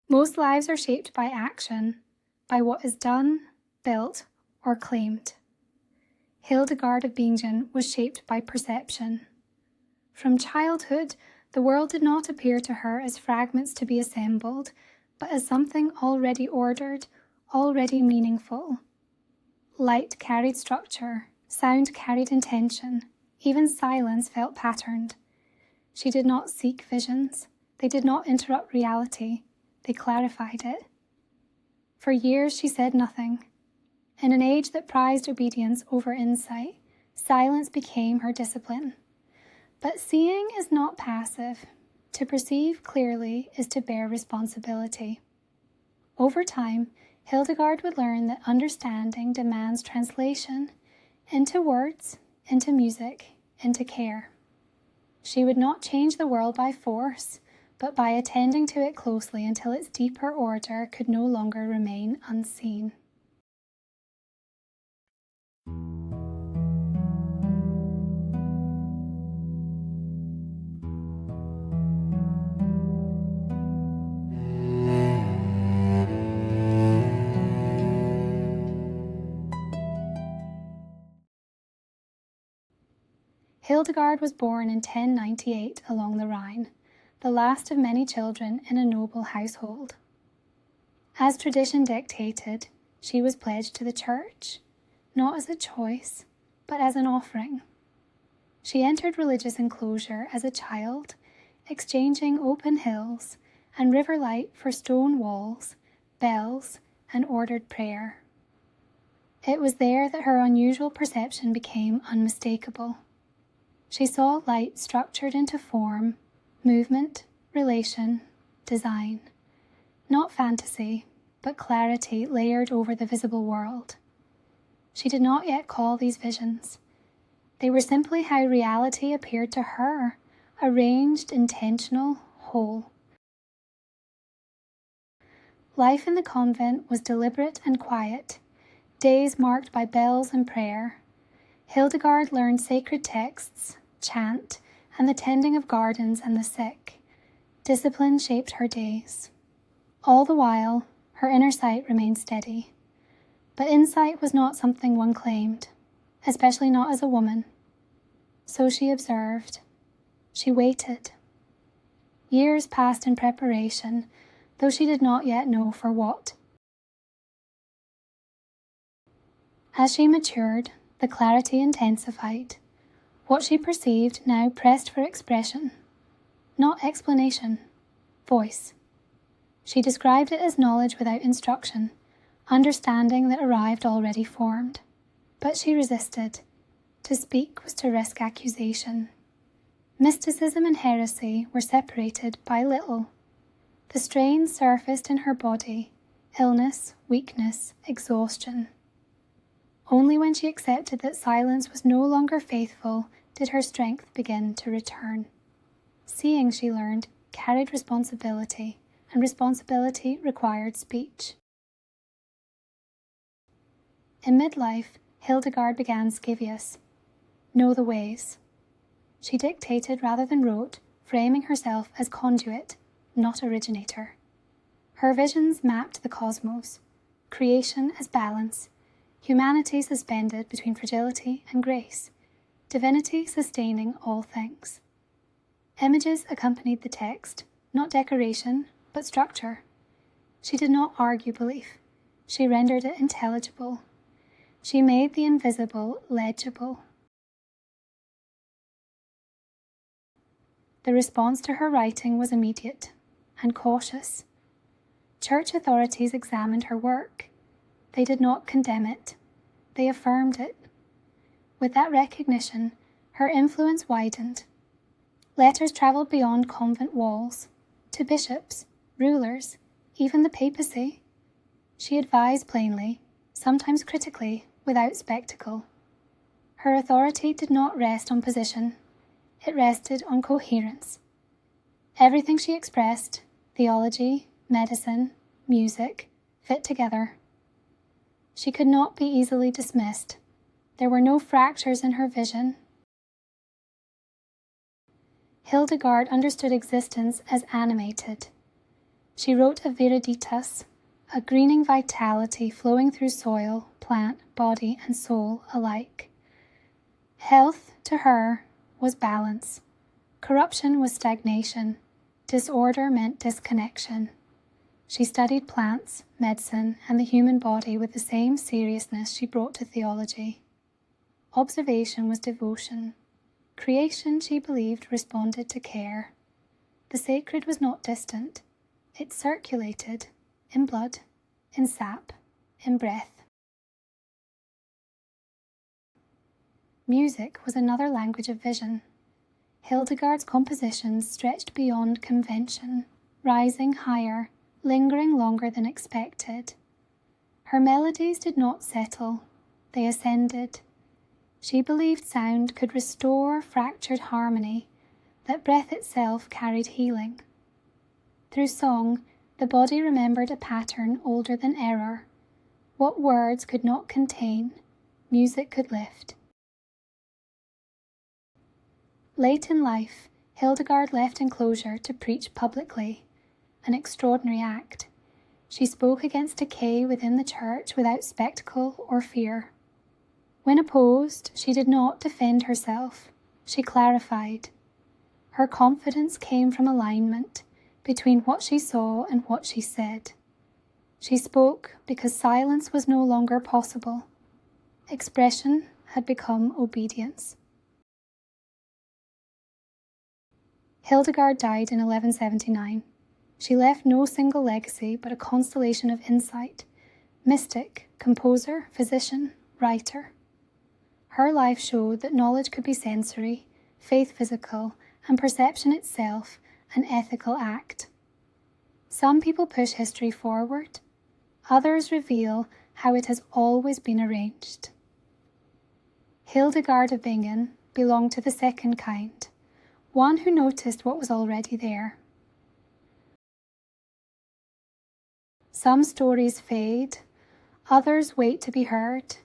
Most lives are shaped by action, by what is done, built, or claimed. Hildegard of Bingen was shaped by perception. From childhood, the world did not appear to her as fragments to be assembled, but as something already ordered, already meaningful. Light carried structure, sound carried intention, even silence felt patterned. She did not seek visions. They did not interrupt reality. They clarified it. For years she said nothing. In an age that prized obedience over insight, silence became her discipline. But seeing is not passive. To perceive clearly is to bear responsibility. Over time, Hildegard would learn that understanding demands translation into words, into music, into care. She would not change the world by force, but by attending to it closely until its deeper order could no longer remain unseen. Hildegard was born in 1098 along the Rhine, the last of many children in a noble household. As tradition dictated, she was pledged to the church, not as a choice, but as an offering. She entered religious enclosure as a child, exchanging open hills and river light for stone walls, bells, and ordered prayer. It was there that her unusual perception became unmistakable. She saw light structured into form, movement, relation, design. Not fantasy, but clarity layered over the visible world. She did not yet call these visions. They were simply how reality appeared to her, arranged, intentional, whole. Life in the convent was deliberate and quiet, days marked by bells and prayer. Hildegard learned sacred texts, chant, and the tending of gardens and the sick. Discipline shaped her days. All the while, her inner sight remained steady. But insight was not something one claimed, especially not as a woman. So she observed. She waited. Years passed in preparation, though she did not yet know for what. As she matured, the clarity intensified. What she perceived now pressed for expression, not explanation, voice. She described it as knowledge without instruction, understanding that arrived already formed. But she resisted. To speak was to risk accusation. Mysticism and heresy were separated by little. The strains surfaced in her body, illness, weakness, exhaustion. Only when she accepted that silence was no longer faithful did her strength begin to return. Seeing, she learned, carried responsibility, and responsibility required speech. In midlife, Hildegard began Scivias, Know the Ways. She dictated rather than wrote, framing herself as conduit, not originator. Her visions mapped the cosmos, creation as balance, humanity suspended between fragility and grace, divinity sustaining all things. Images accompanied the text, not decoration, but structure. She did not argue belief. She rendered it intelligible. She made the invisible legible. The response to her writing was immediate and cautious. Church authorities examined her work. They did not condemn it. They affirmed it. With that recognition, her influence widened. Letters travelled beyond convent walls, to bishops, rulers, even the papacy. She advised plainly, sometimes critically, without spectacle. Her authority did not rest on position. It rested on coherence. Everything she expressed, theology, medicine, music, fit together. She could not be easily dismissed. There were no fractures in her vision. Hildegard understood existence as animated. She wrote of viriditas, a greening vitality flowing through soil, plant, body, and soul alike. Health, to her, was balance. Corruption was stagnation. Disorder meant disconnection. She studied plants, medicine, and the human body with the same seriousness she brought to theology. Observation was devotion. Creation, she believed, responded to care. The sacred was not distant. It circulated, in blood, in sap, in breath. Music was another language of vision. Hildegard's compositions stretched beyond convention, rising higher, lingering longer than expected. Her melodies did not settle, they ascended. She believed sound could restore fractured harmony, that breath itself carried healing. Through song, the body remembered a pattern older than error. What words could not contain, music could lift. Late in life, Hildegard left enclosure to preach publicly, an extraordinary act. She spoke against decay within the church without spectacle or fear. When opposed, she did not defend herself, she clarified. Her confidence came from alignment between what she saw and what she said. She spoke because silence was no longer possible. Expression had become obedience. Hildegard died in 1179. She left no single legacy but a constellation of insight, mystic, composer, physician, writer. Her life showed that knowledge could be sensory, faith physical, and perception itself an ethical act. Some people push history forward, others reveal how it has always been arranged. Hildegard of Bingen belonged to the second kind, one who noticed what was already there. Some stories fade, others wait to be heard.